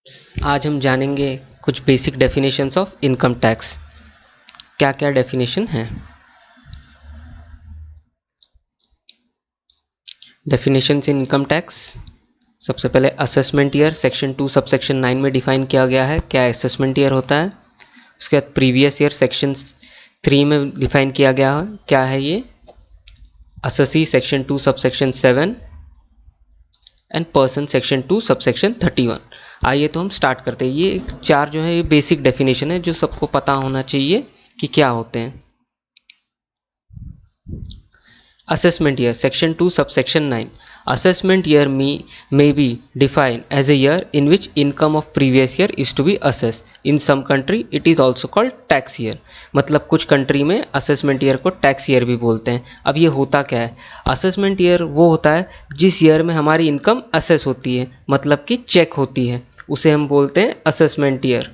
आज हम जानेंगे कुछ basic definitions of income tax. क्या क्या डेफिनेशन है? डेफिनेशंस इन इनकम टैक्स। सबसे पहले असेसमेंट ईयर सेक्शन 2 सबसेक्शन 9 में डिफाइन किया गया है क्या असेसमेंट ईयर होता है। उसके बाद प्रीवियस ईयर सेक्शन 3 में डिफाइन किया गया है क्या है ये assessee section 2 subsection 7 and person section 2 subsection 31। आइए तो हम स्टार्ट करते हैं। ये चार जो है ये बेसिक डेफिनेशन है जो सबको पता होना चाहिए कि क्या होते हैं। Assessment year section 2 subsection 9 assessment year may be defined as a year in which income of previous year is to be assessed. In some country it is also called tax year. मतलब कुछ country में assessment year को tax year भी बोलते हैं। अब ये होता क्या है? असेसमेंट ईयर वो होता है जिस ईयर में हमारी इनकम असेस होती है, मतलब कि चेक होती है, उसे हम बोलते हैं असेसमेंट ईयर।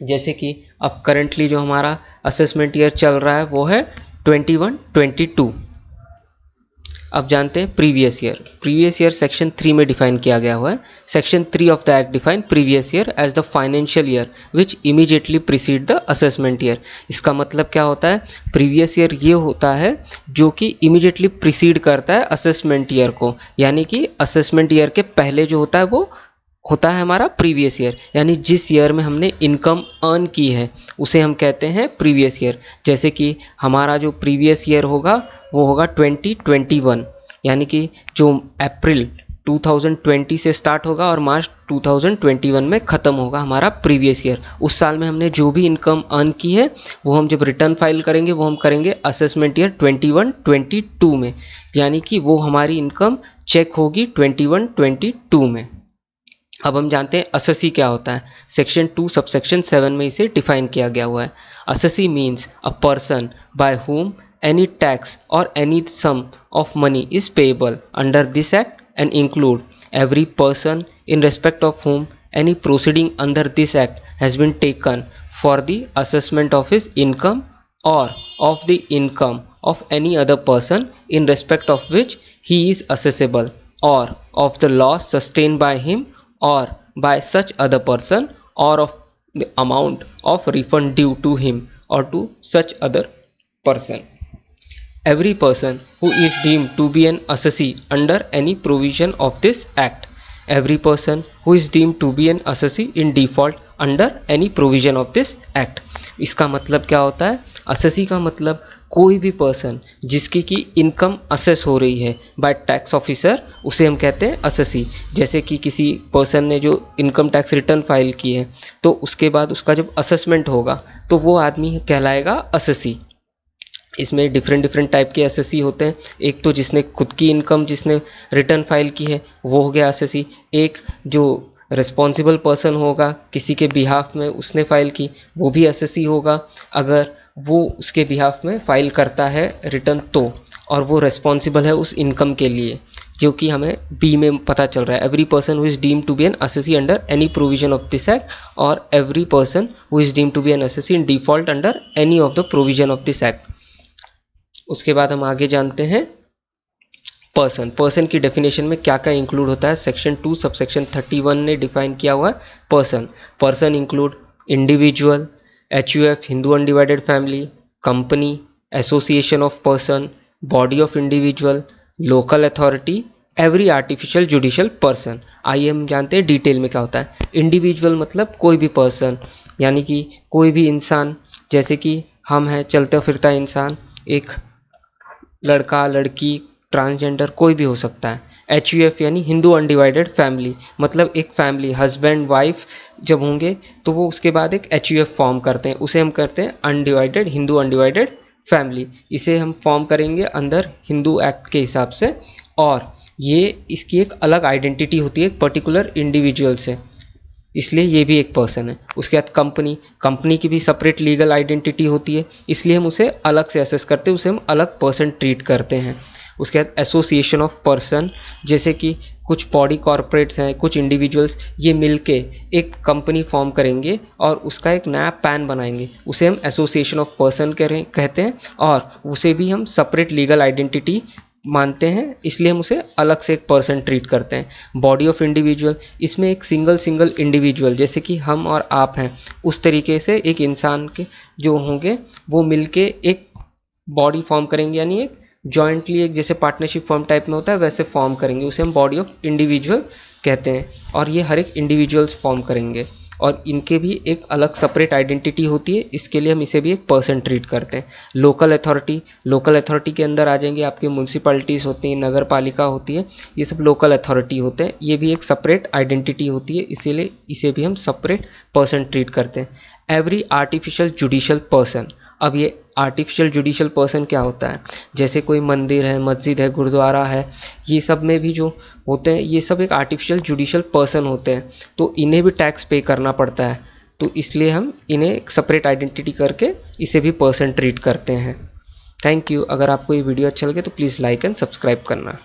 जैसे कि अब करंटली जो हमारा असेसमेंट ईयर चल रहा है वो है 21-22। अब जानते हैं previous year. Previous year section 3 में डिफाइन किया गया हुआ है। Section 3 of the act define previous year as the financial year which immediately precede the assessment year. इसका मतलब क्या होता है? प्रीवियस ईयर ये होता है जो कि इमीडिएटली प्रीसीड करता है असेसमेंट ईयर को, यानी कि असेसमेंट ईयर के पहले जो होता है वो होता है हमारा प्रीवियस ईयर, यानी जिस ईयर में हमने इनकम अर्न की है उसे हम कहते हैं प्रीवियस ईयर। जैसे कि हमारा जो प्रीवियस ईयर होगा वो होगा 2021, यानी कि जो अप्रैल 2020 से स्टार्ट होगा और मार्च 2021 में ख़त्म होगा हमारा प्रीवियस ईयर। उस साल में हमने जो भी इनकम अर्न की है वो हम जब रिटर्न फाइल करेंगे वो हम करेंगे असेसमेंट ईयर 21-22 में, यानी कि वो हमारी इनकम चेक होगी 21-22 में। अब हम जानते हैं असेसी क्या होता है। सेक्शन 2 सबसेक्शन 7 में इसे डिफाइन किया गया हुआ है। Assessee means a person by whom any tax or any sum of money is payable under this act and include every person in respect of whom any proceeding under this act has been taken for the assessment of his income or of the income of any other person in respect of which he is assessable, or of the loss sustained by him or by such other person, or of the amount of refund due to him or to such other person. Every person who is deemed to be an assessee under any provision of this act. Every person who is deemed to be an assessee in default under any provision of this act. इसका मतलब क्या होता है? assessee का मतलब कोई भी person जिसकी की इनकम असेस हो रही है बाय टैक्स ऑफिसर, उसे हम कहते हैं असेसी। जैसे कि किसी पर्सन ने जो इनकम टैक्स रिटर्न फाइल की है तो उसके बाद उसका जब असेसमेंट होगा तो वो आदमी कहलाएगा असेसी। इसमें डिफरेंट टाइप के एसएससी होते हैं। एक तो जिसने खुद की इनकम जिसने रिटर्न फाइल की है वो हो गया एसएससी। एक जो रिस्पॉन्सिबल पर्सन होगा किसी के बिहाफ में उसने फाइल की वो भी एसएससी होगा, अगर वो उसके बिहाफ में फाइल करता है रिटर्न तो, और वो रिस्पॉन्सिबल है उस इनकम के लिए, जो कि हमें बी में पता चल रहा है। Every person who is deemed to be an assessee under any provision of this act, और every person who is deemed to be an assessee in default under any of the provision of this act. उसके बाद हम आगे जानते हैं person. Person की definition में क्या क्या इंक्लूड होता है। सेक्शन 2 सबसेक्शन 31 ने डिफाइन किया हुआ है person. Person include individual, HUF Hindu undivided family, company, association of person, body of individual, local authority, every artificial judicial person. आइए हम जानते हैं डिटेल में क्या होता है। इंडिविजुअल मतलब कोई भी पर्सन, यानी कि कोई भी इंसान, जैसे कि हम हैं चलता फिरता इंसान, एक लड़का लड़की ट्रांसजेंडर कोई भी हो सकता है। HUF यानी हिंदू अनडिवाइडेड फैमिली, मतलब एक फैमिली हस्बैंड वाइफ जब होंगे तो वो उसके बाद एक HUF फॉर्म करते हैं, उसे हम करते हैं अनडिवाइडेड हिंदू अनडिवाइडेड फैमिली। इसे हम फॉर्म करेंगे अंदर हिंदू एक्ट के हिसाब से, और ये इसकी एक अलग आइडेंटिटी होती है एक पर्टिकुलर इंडिविजुअल से, इसलिए ये भी एक पर्सन है। उसके बाद कंपनी, कंपनी की भी सेपरेट लीगल आइडेंटिटी होती है, इसलिए हम उसे अलग से असेस करते हैं, उसे हम अलग पर्सन ट्रीट करते हैं। उसके बाद एसोसिएशन ऑफ पर्सन, जैसे कि कुछ बॉडी कॉरपोरेट्स हैं, कुछ इंडिविजुअल्स, ये मिलके एक कंपनी फॉर्म करेंगे और उसका एक नया पैन बनाएंगे, उसे हम एसोसिएशन ऑफ पर्सन कहते हैं, और उसे भी हम सेपरेट लीगल आइडेंटिटी मानते हैं, इसलिए हम उसे अलग से एक पर्सन ट्रीट करते हैं। बॉडी ऑफ इंडिविजुअल, इसमें एक सिंगल इंडिविजुअल जैसे कि हम और आप हैं, उस तरीके से एक इंसान के जो होंगे वो मिलके एक बॉडी फॉर्म करेंगे, यानी एक जॉइंटली एक जैसे पार्टनरशिप फॉर्म टाइप में होता है वैसे फॉर्म करेंगे, उसे हम बॉडी ऑफ इंडिविजुअल कहते हैं। और ये हर एक इंडिविजुअल्स फॉर्म करेंगे और इनके भी एक अलग सेपरेट आइडेंटिटी होती है, इसके लिए हम इसे भी एक पर्सन ट्रीट करते हैं। लोकल अथॉरिटी के अंदर आ जाएंगे आपके म्यूनसिपैलिटीज़ होती हैं, नगर पालिका होती है, ये सब लोकल अथॉरिटी होते हैं, ये भी एक सेपरेट आइडेंटिटी होती है, इसीलिए इसे भी हम सेपरेट पर्सन ट्रीट करते हैं। एवरी आर्टिफिशियल जुडिशियल पर्सन, अब ये आर्टिफिशियल जुडिशियल पर्सन क्या होता है, जैसे कोई मंदिर है, मस्जिद है, गुरुद्वारा है, ये सब में भी जो होते हैं ये सब एक आर्टिफिशियल जुडिशियल पर्सन होते हैं, तो इन्हें भी टैक्स पे करना पड़ता है, तो इसलिए हम इन्हें एक सेपरेट आइडेंटिटी करके इसे भी पर्सन ट्रीट करते हैं। Thank you. अगर आपको ये वीडियो अच्छा लगे तो प्लीज़ लाइक एंड सब्सक्राइब करना।